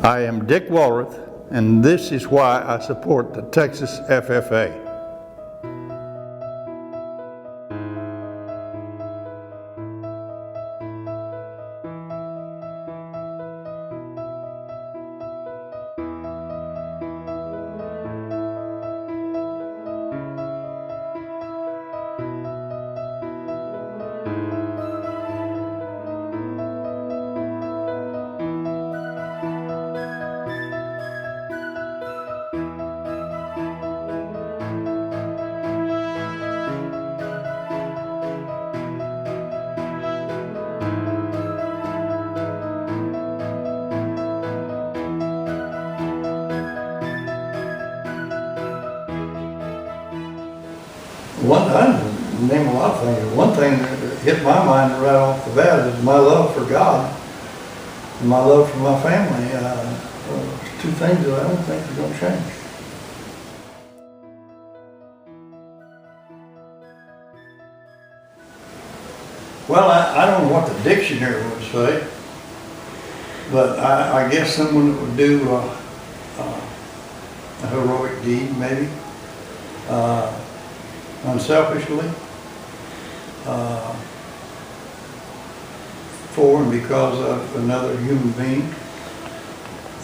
I am Dick Wallrath, and this is why I support the Texas FFA. I can name a lot of things. One thing that hit my mind right off the bat is my love for God and my love for my family. Two things that I don't think are going to change. Well, I don't know what the dictionary would say, but I guess someone that would do a heroic deed, maybe. Unselfishly, for and because of another human being.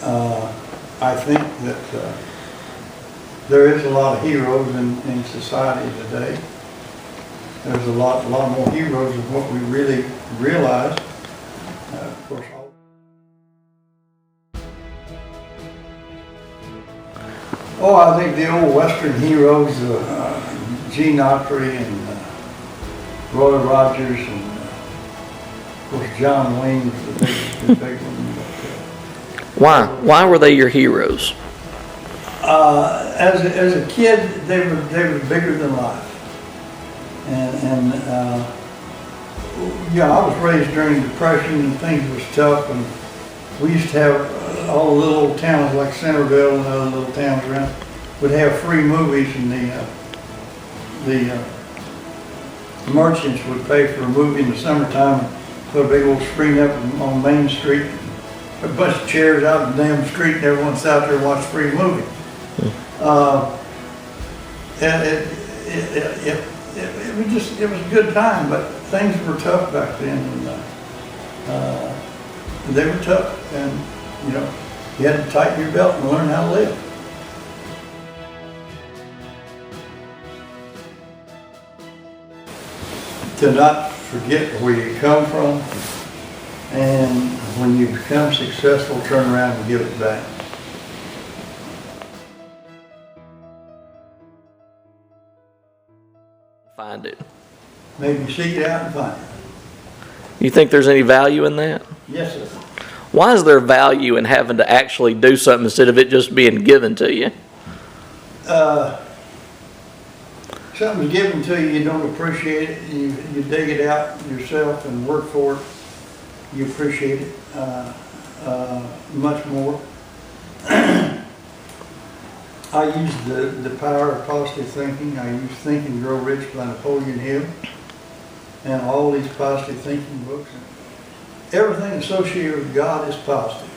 I think that there is a lot of heroes in society today. There's a lot more heroes than what we really realize. Of course, I think the old Western heroes, Gene Autry and Roy Rogers and of course John Wayne was the big one. Why were they your heroes? As a kid, they were bigger than life, and I was raised during the Depression and things was tough, and we used to have all the little towns like Centerville and other little towns around would have free movies, and the merchants would pay for a movie in the summertime and put a big old screen up on Main Street, a bunch of chairs out in the damn street, and everyone's out there watching a free movie. And it was a good time, but things were tough back then, and they were tough, and you had to tighten your belt and learn how to live. To not forget where you come from, and when you become successful, turn around and give it back. Find it. Maybe seek it out and find it. You think there's any value in that? Yes, sir. Why is there value in having to actually do something instead of it just being given to you? Something's given to you, you don't appreciate it, you dig it out yourself and work for it, you appreciate it much more. I use the power of positive thinking. I use Think and Grow Rich by Napoleon Hill and all these positive thinking books. Everything associated with God is positive.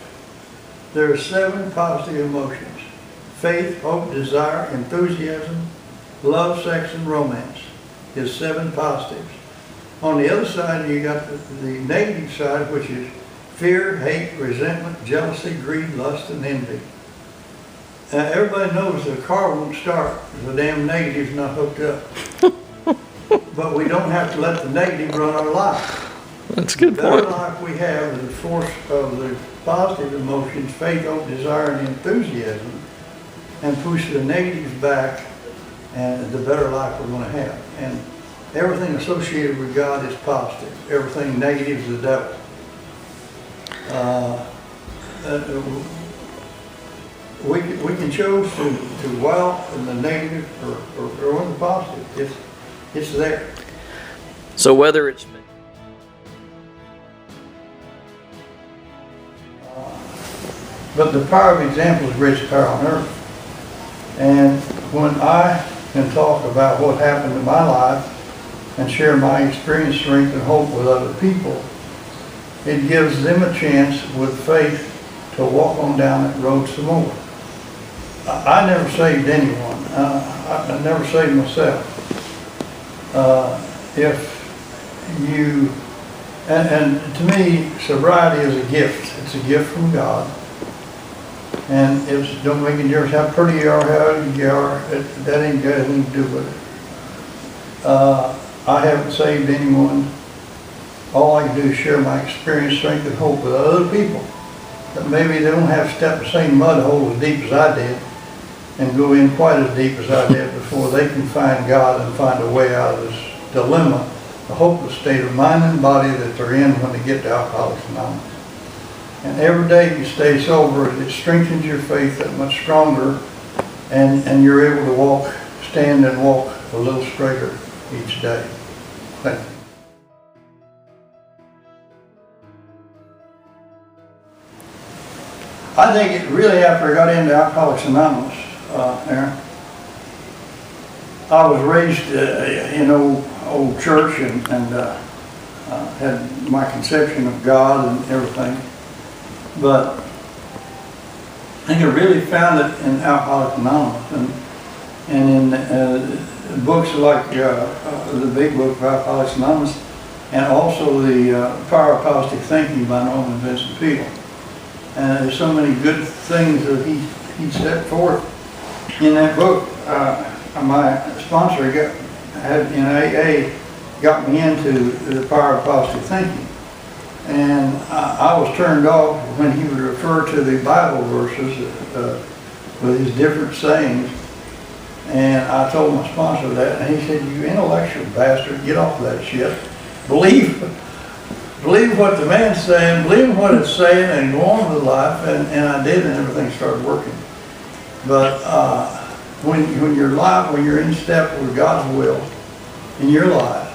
There are 7 positive emotions: faith, hope, desire, enthusiasm, love, sex, and romance is 7 positives. On the other side, you got the negative side, which is fear, hate, resentment, jealousy, greed, lust, and envy. Everybody knows the car won't start if the damn negative's not hooked up. But we don't have to let the negative run our life. That's a good The point. better life we have is the force of the positive emotions, faith, hope, desire, and enthusiasm, and push the negatives back, and the better life we're going to have. And everything associated with God is positive. Everything negative is the devil. We can choose to dwell in the negative or in the positive. It's there. So whether it's but the power of example is greatest power on earth. And when I can talk about what happened in my life and share my experience, strength, and hope with other people, it gives them a chance with faith to walk on down that road some more. I never saved anyone. I never saved myself. And to me, sobriety is a gift. It's a gift from God. And it don't make any difference how pretty you are, how old you are. That ain't got anything to do with it. I haven't saved anyone. All I can do is share my experience, strength, and hope with other people. That maybe they don't have to step the same mud hole as deep as I did and go in quite as deep as I did before they can find God and find a way out of this dilemma, the hopeless state of mind and body that they're in when they get to Alcoholics Anonymous. And every day you stay sober, it strengthens your faith that much stronger, and you're able to stand and walk a little straighter each day. Thank you. I think it really, after I got into Alcoholics Anonymous, Aaron, I was raised in old church and had my conception of God and everything. But I think I really found it in Alcoholics Anonymous and in books like the big book of Alcoholics Anonymous, and also the Power of Positive Thinking by Norman Vincent Peale. And there's so many good things that he set forth in that book. My sponsor in AA got me into the Power of Positive Thinking. And I was turned off when he would refer to the Bible verses with his different sayings. And I told my sponsor that, and he said, "You intellectual bastard, get off of that shit. Believe what the man's saying, believe what it's saying, and go on with life." And I did, and everything started working. But when you're in step with God's will in your life,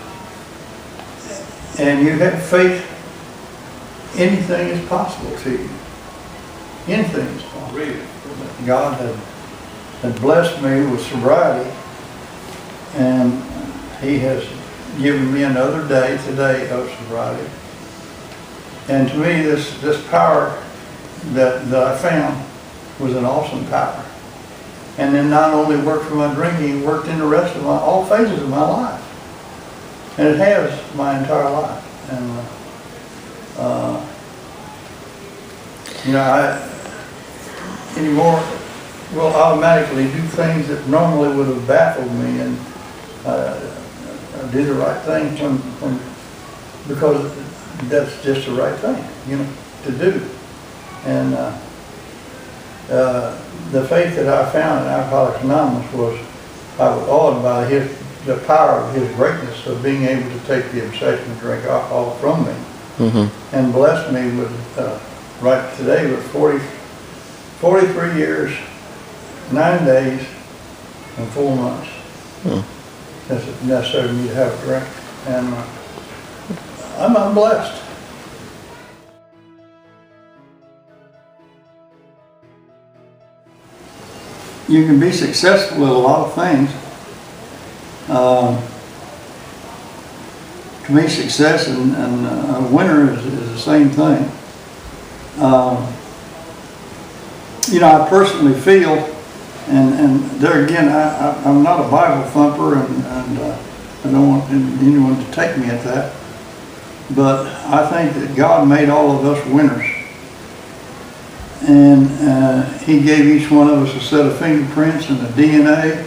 and you have faith, anything is possible to you. Anything is possible. Really? God had blessed me with sobriety, and He has given me another day today of sobriety. And to me, this power that I found was an awesome power. And then not only worked for my drinking, it worked in the rest of all phases of my life. And it has my entire life. And I anymore will automatically do things that normally would have baffled me, and I do the right thing because that's just the right thing, to do. And the faith that I found in Alcoholics Anonymous I was awed by the power of his greatness of being able to take the obsession to drink alcohol from me, and blessed me with, right today, with 43 years, 9 days, and 4 months. That's necessary for me to have a drink. And I'm blessed. You can be successful at a lot of things. To me, success and a winner is the same thing. I personally feel, and there again, I'm not a Bible thumper, and I don't want anyone to take me at that. But I think that God made all of us winners. And He gave each one of us a set of fingerprints and a DNA.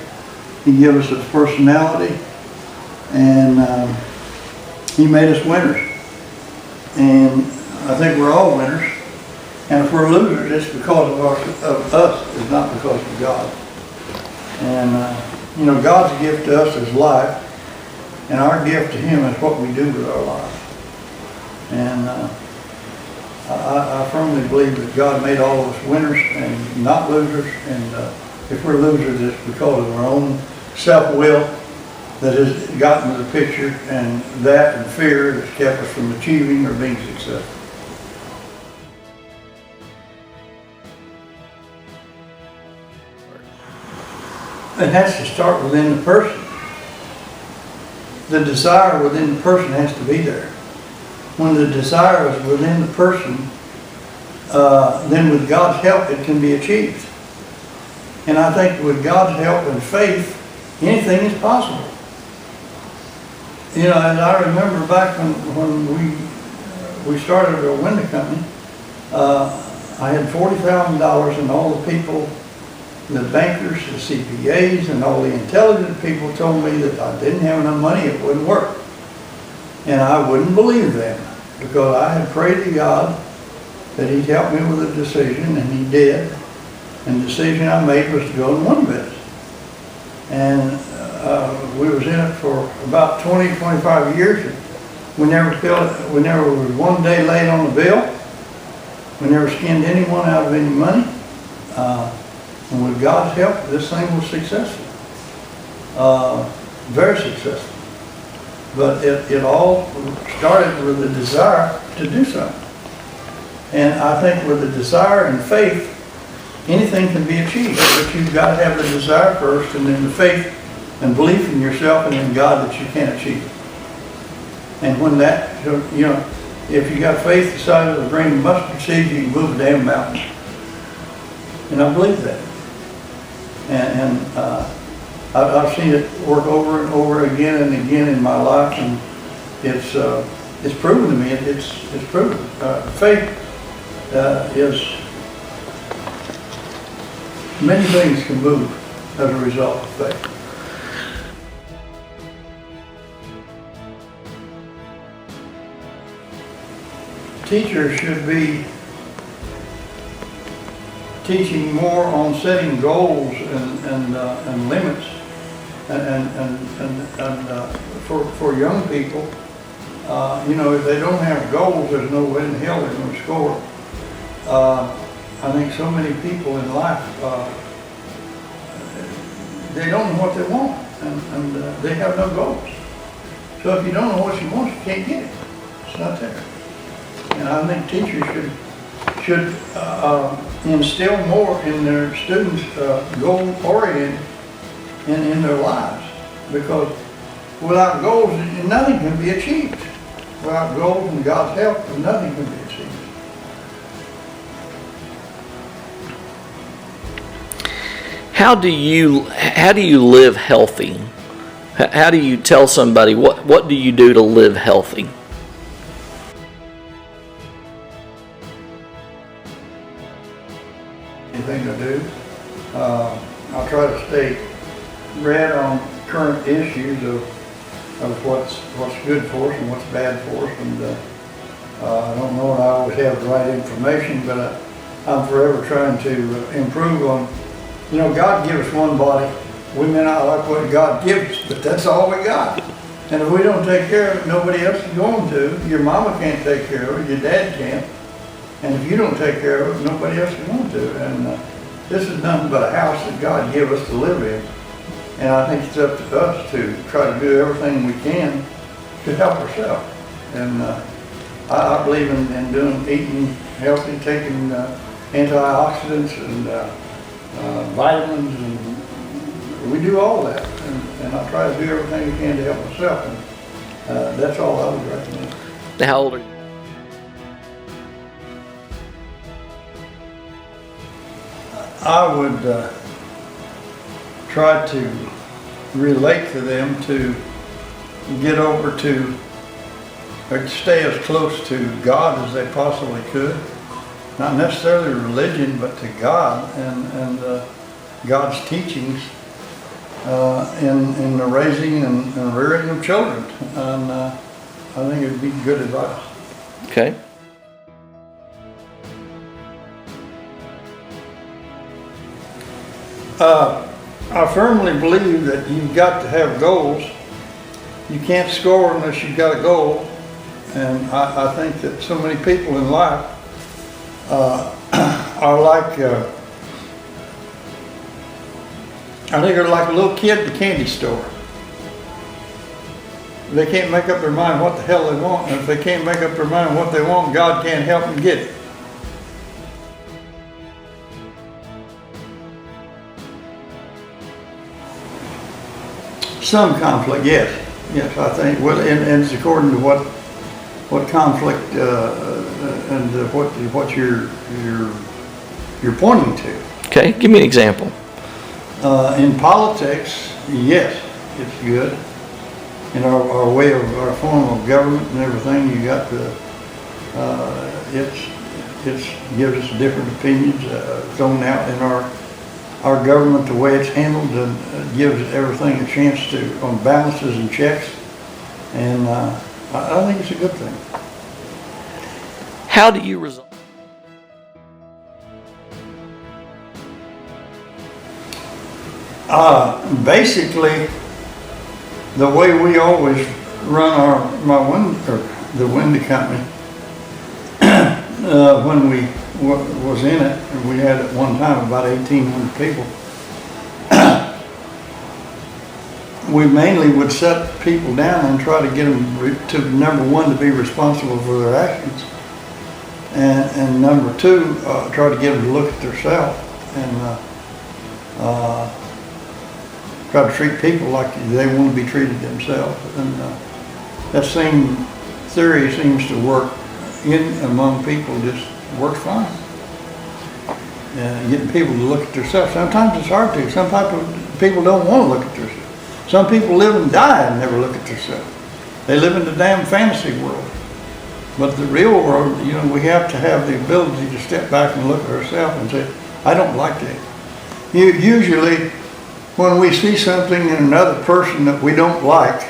He gave us a personality. And He made us winners. And I think we're all winners. And if we're losers, it's because of us. It's not because of God. And, God's gift to us is life. And our gift to Him is what we do with our life. And I firmly believe that God made all of us winners and not losers. And if we're losers, it's because of our own self-will that has gotten to the picture, and that and fear that's kept us from achieving or being successful. It has to start within the person. The desire within the person has to be there. When the desire is within the person, then with God's help, it can be achieved. And I think with God's help and faith, anything is possible. You know, and I remember back when we started a window company, I had $40,000, and all the people, the bankers, the CPAs, and all the intelligent people told me that I didn't have enough money, it wouldn't work. And I wouldn't believe them, because I had prayed to God that He'd help me with a decision, and He did. And the decision I made was to go in one business. And we was in it for about 20, 25 years. We never was one day late on the bill. We never skinned anyone out of any money. And with God's help, this thing was successful. Very successful. But it all started with a desire to do something. And I think with a desire and faith, anything can be achieved. But you've got to have the desire first, and then the faith and belief in yourself and in God that you can achieve it. And when that, you know, if you got faith the size of a grain of mustard seed, you can move a damn mountain. And I believe that. And I've seen it work over and over again and again in my life, and it's proven to me. It's proven. Faith is, many things can move as a result of faith. Teachers should be teaching more on setting goals and limits and for young people. You know, if they don't have goals, there's no way in hell they're going to score. I think so many people in life, they don't know what they want, and they have no goals. So if you don't know what you want, you can't get it. It's not there. And I think teachers should instill more in their students goal-oriented in their lives, because without goals, nothing can be achieved. Without goals and God's help, nothing can be achieved. How do you live healthy? How do you tell somebody what do you do to live healthy? Anything to do. I'll try to stay read on current issues of what's good for us and what's bad for us, and I don't know that I always have the right information, but I'm forever trying to improve on. You know, God gives us one body. We may not like what God gives us, but that's all we got. And if we don't take care of it, nobody else is going to. Your mama can't take care of it, your dad can't. And if you don't take care of it, nobody else is going to. And this is nothing but a house that God gave us to live in. And I think it's up to us to try to do everything we can to help ourselves. And I believe in eating healthy, taking antioxidants and vitamins, and we do all that. And I try to do everything we can to help myself. And that's all I would recommend. How old are you? I would try to relate to them to get over to, or stay as close to God as they possibly could. Not necessarily religion, but to God and God's teachings in the raising and rearing of children. And I think it would be good advice. Okay. I firmly believe that you've got to have goals. You can't score unless you've got a goal. And I think that so many people in life are like, I think they're like a little kid at the candy store. They can't make up their mind what the hell they want, and if they can't make up their mind what they want, God can't help them get it. Some conflict, yes, I think. Well, and it's according to what conflict what you're pointing to. Okay, give me an example. In politics, yes, it's good. In our way of our form of government and everything, you got the it gives us different opinions thrown out in our government. The way it's handled and gives everything a chance to on balances and checks, and I think it's a good thing. How do you resolve? Basically, the way we always run the window company, when we was in it, and we had at one time about 1,800 people, we mainly would set people down and try to get them to number one, to be responsible for their actions, and number two, try to get them to look at themselves and try to treat people like they want to be treated themselves. And that same theory seems to work among people, just works fine. Getting people to look at themselves. Sometimes it's hard to. Some people don't want to look at themselves. Some people live and die and never look at themselves. They live in the damn fantasy world. But the real world, we have to have the ability to step back and look at ourselves and say, I don't like that. Usually, when we see something in another person that we don't like,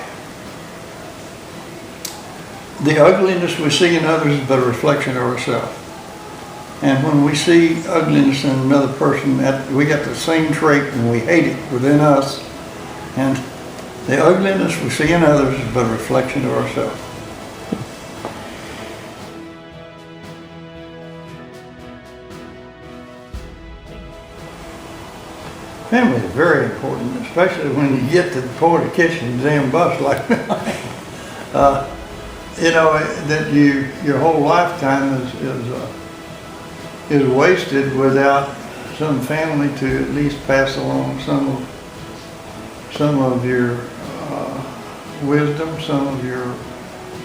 the ugliness we see in others is but a reflection of ourselves. And when we see ugliness in another person, we got the same trait and we hate it within us. And the ugliness we see in others is but a reflection of ourselves. Family is very important, especially when you get to the point of kissing the damn bus like that. That your whole lifetime is wasted without some family to at least pass along some of your wisdom, some of your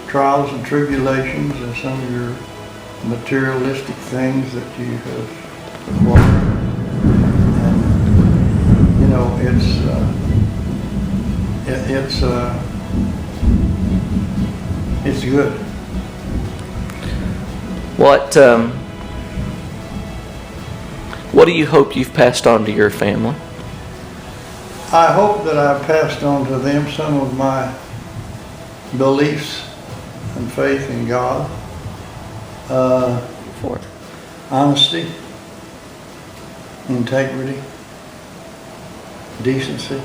trials and tribulations, and some of your materialistic things that you have acquired. It's good. What do you hope you've passed on to your family? I hope that I've passed on to them some of my beliefs and faith in God, honesty, integrity, decency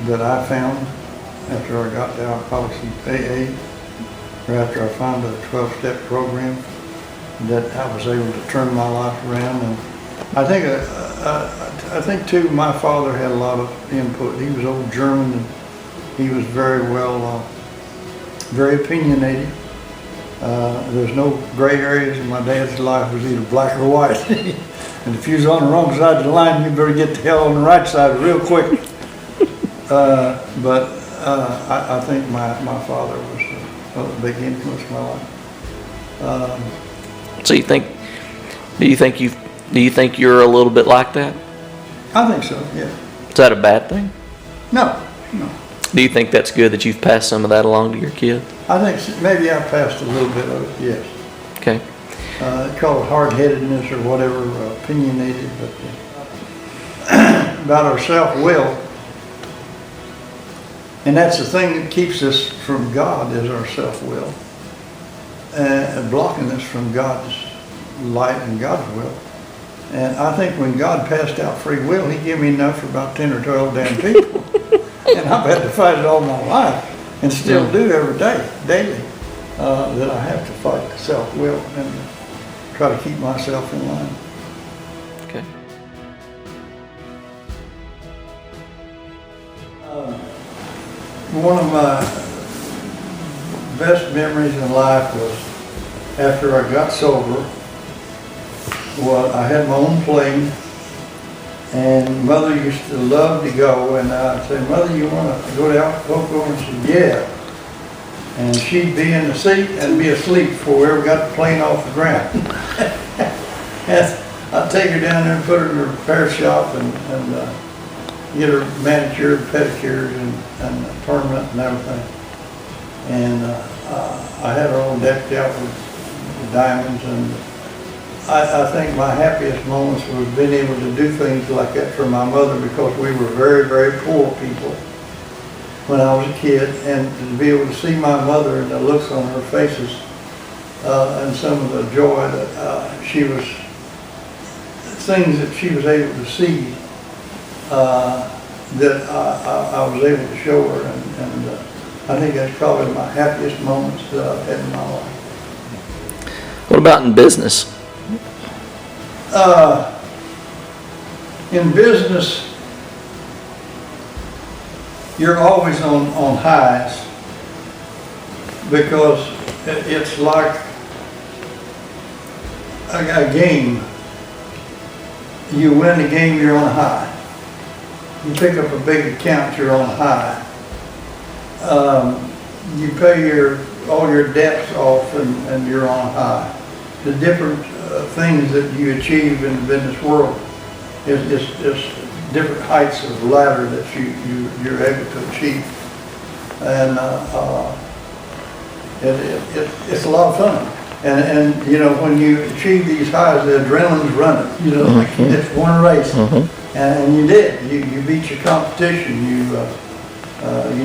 that I found after I got to Alcoholics AA, or after I found a 12-step program, that I was able to turn my life around. And I think too, my father had a lot of input. He was old German, and he was very very opinionated. There's no gray areas in my dad's life. It was either black or white. And if you was on the wrong side of the line, you better get the hell on the right side real quick. But I think my father was a big influence in my life. So do you think you're a little bit like that? I think so, yeah. Is that a bad thing? No. Do you think that's good that you've passed some of that along to your kids? I think maybe I passed a little bit of it, yes. Okay. Call it hard-headedness or whatever, opinionated, but about our self-will. And that's the thing that keeps us from God, is our self-will. Blocking us from God's light and God's will. And I think when God passed out free will, He gave me enough for about 10 or 12 damn people. And I've had to fight it all my life, and still do every day, daily, that I have to fight the self-will and try to keep myself in line. Okay. One of my best memories in life was after I got sober. Well, I had my own plane, and Mother used to love to go, and I'd say, Mother, you want to go to Alcohol? And she said, yeah. And she'd be in the seat and be asleep before we ever got the plane off the ground. I'd take her down there and put her in her repair shop and get her manicured, pedicures, and permanent and everything. And I had her all decked out with diamonds, and I think my happiest moments was being able to do things like that for my mother, because we were very, very poor people when I was a kid, and to be able to see my mother and the looks on her faces and some of the joy that she was, things that she was able to see that I was able to show her, and I think that's probably my happiest moments that I've had in my life. What about in business? In business, you're always on highs, because it's like a game. You win the game, you're on a high. You pick up a big account, you're on a high. You pay all your debts off, and you're on a high. The different things that you achieve in the business world is different heights of ladder that you're able to achieve, and it's a lot of fun. And you know, when you achieve these highs, the adrenaline's running. You know, like you just won a race, and you did. You beat your competition. You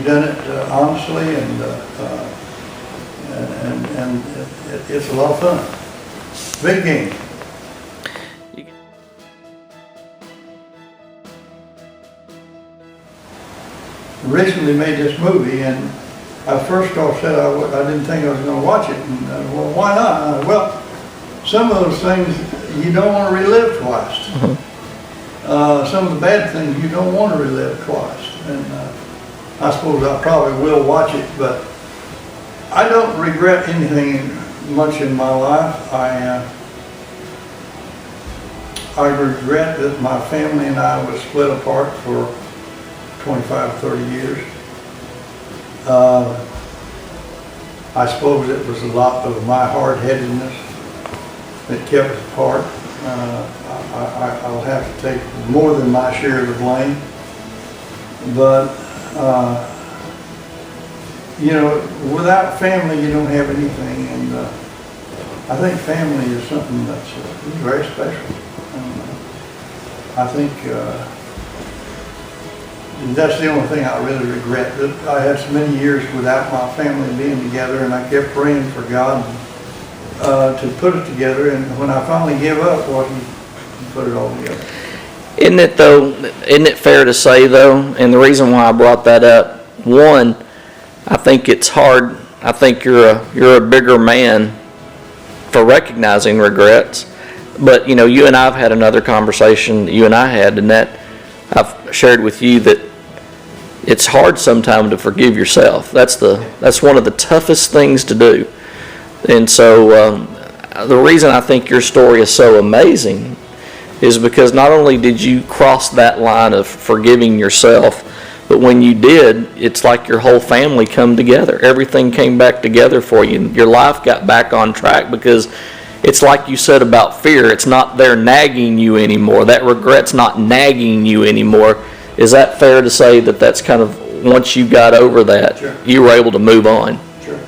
done it honestly, and it's a lot of fun. Big game. Recently made this movie, and I first off said I didn't think I was going to watch it. And well, why not? Well, some of those things you don't want to relive twice. Some of the bad things you don't want to relive twice. And I suppose I probably will watch it, but I don't regret anything much in my life. I regret that my family and I was split apart for 25, 30 years. I suppose it was a lot of my hard-headedness that kept us apart. I'll have to take more than my share of the blame. But, you know, without family you don't have anything, and I think family is something that's very special. And, I think that's the only thing I really regret, that I had so many years without my family being together, and I kept praying for God to put it together, and when I finally gave up, well, he put it all together. Isn't it fair to say though, and the reason why I brought that up, one, I think it's hard, I think you're a bigger man for recognizing regrets, but you know, you and I have had another conversation that you and I had, and that I've shared with you that it's hard sometimes to forgive yourself. That's one of the toughest things to do. And so the reason I think your story is so amazing is because not only did you cross that line of forgiving yourself, but when you did, it's like your whole family come together. Everything came back together for you. Your life got back on track, because it's like you said about fear. It's not there nagging you anymore. That regret's not nagging you anymore. Is that fair to say that that's kind of, once you got over that, Sure, you were able to move on? Sure.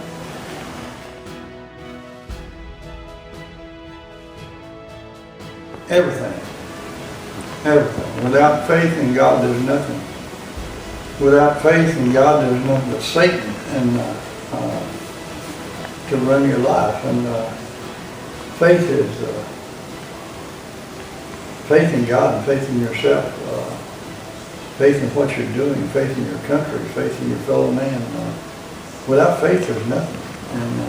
Everything. Without faith in God, there's nothing. Without faith in God, there's nothing but Satan and to run your life. And faith is faith in God and faith in yourself. Faith in what you're doing, faith in your country, faith in your fellow man. Without faith, there's nothing. And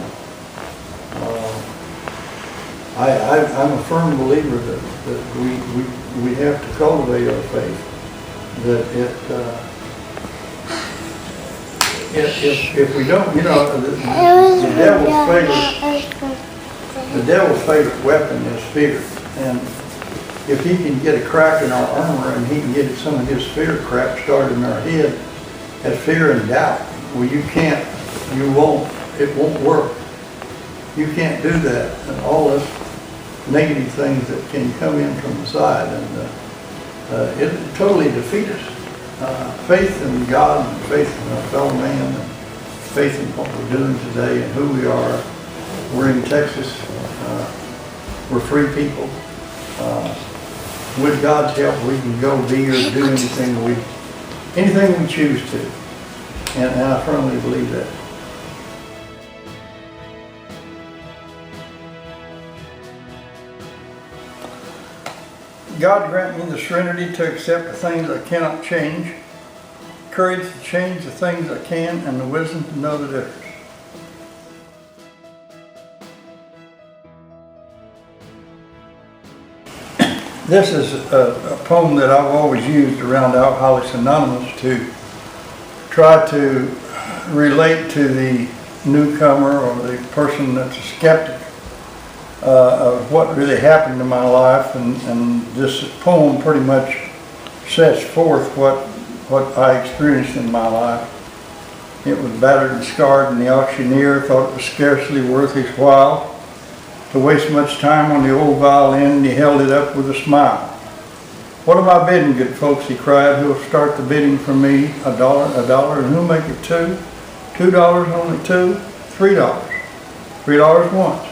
I'm a firm believer that we have to cultivate our faith. That if we don't, you know, the devil's favorite weapon is fear. And if he can get a crack in our armor, and he can get some of his fear crap started in our head, as fear and doubt, well, you won't it won't work. You can't do that, and all this negative things that can come in from the side, and it totally defeats us. Faith in God, and faith in our fellow man, and faith in what we're doing today and who we are. We're in Texas. We're free people. With God's help, we can go be or do anything we choose to, and I firmly believe that. God grant me the serenity to accept the things I cannot change, courage to change the things I can, and the wisdom to know the difference. This is a poem that I've always used around Alcoholics Anonymous to try to relate to the newcomer or the person that's a skeptic of what really happened in my life, and this poem pretty much sets forth what I experienced in my life. It was battered and scarred, and the auctioneer thought it was scarcely worth his while to waste much time on the old violin, and he held it up with a smile. "What am I bidding, good folks?" he cried. "Who'll start the bidding for me? $1, $1, and who'll make it $2? $2, only 2? $3. $3 once.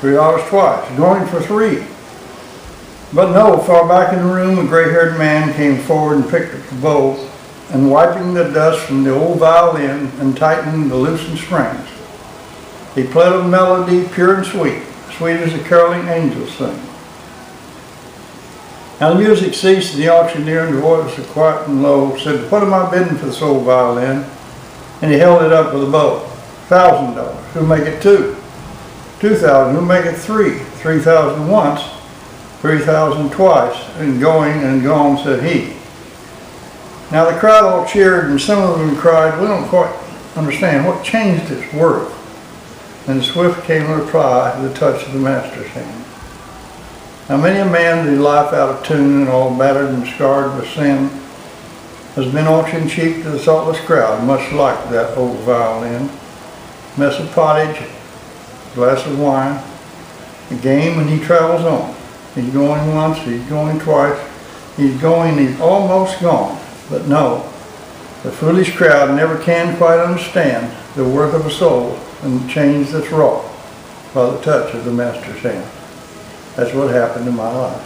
$3 twice. Going for 3. But no, far back in the room, a gray-haired man came forward and picked up the bow, and wiping the dust from the old violin and tightening the loosened strings, he played a melody pure and sweet, sweet as the caroling angels sing. Now the music ceased, and the auctioneer, in the voice was quiet and low, said, "What am I bidding for this old violin?" And he held it up with a bow. $1,000. Who'll make it 2? 2,000. Who'll make it 3? 3,000 once. 3,000 twice. And going and gone, said he. Now the crowd all cheered, and some of them cried, "We don't quite understand what changed its worth." And swift came a reply to the touch of the master's hand. Now many a man whose life out of tune and all battered and scarred with sin has been auctioned cheap to the thoughtless crowd, much like that old violin. Mess of pottage, glass of wine, a game, and he travels on. He's going once, he's going twice, he's almost gone. But no, the foolish crowd never can quite understand the worth of a soul and the change that's wrought by the touch of the master's hand. That's what happened in my life.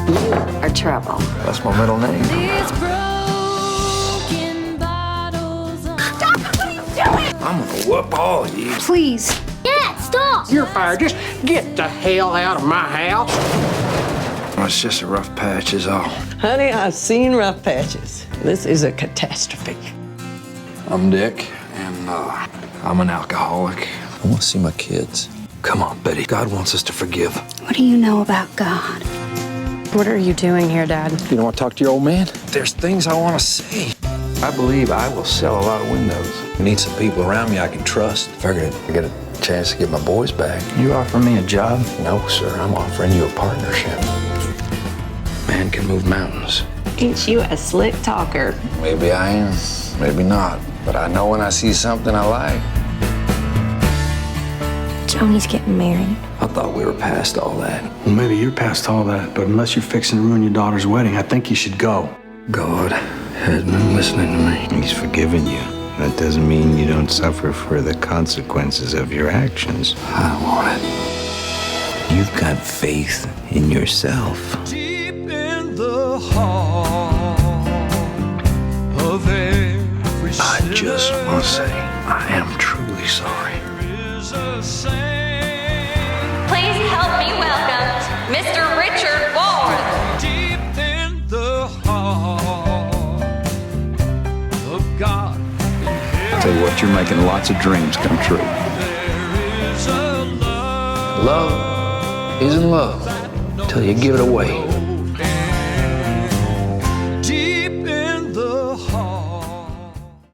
You are trouble. That's my middle name. These broken bottles. Stop! What are you doing? I'm gonna whoop all of you. Please. Dad, stop! You're fired. Just get the hell out of my house. It's just a rough patch is all. Honey, I've seen rough patches. This is a catastrophe. I'm Dick, and I'm an alcoholic. I want to see my kids. Come on, Betty. God wants us to forgive. What do you know about God? What are you doing here, Dad? You don't want to talk to your old man? There's things I want to say. I believe I will sell a lot of windows. I need some people around me I can trust. Figured I get a chance to get my boys back. You offering me a job? No, sir. I'm offering you a partnership. Man can move mountains. Ain't you a slick talker? Maybe I am, maybe not. But I know when I see something I like. Johnny's getting married. I thought we were past all that. Well, maybe you're past all that, but unless you're fixing to ruin your daughter's wedding, I think you should go. God has been listening to me. He's forgiven you. That doesn't mean you don't suffer for the consequences of your actions. I don't want it. You've got faith in yourself. Deep in the heart of every I just want to say I am truly sorry. Please help me welcome Mr. Richard Wallrath. Deep in the heart of God. I'll tell you what, you're making lots of dreams come true. Love isn't love till you give it away.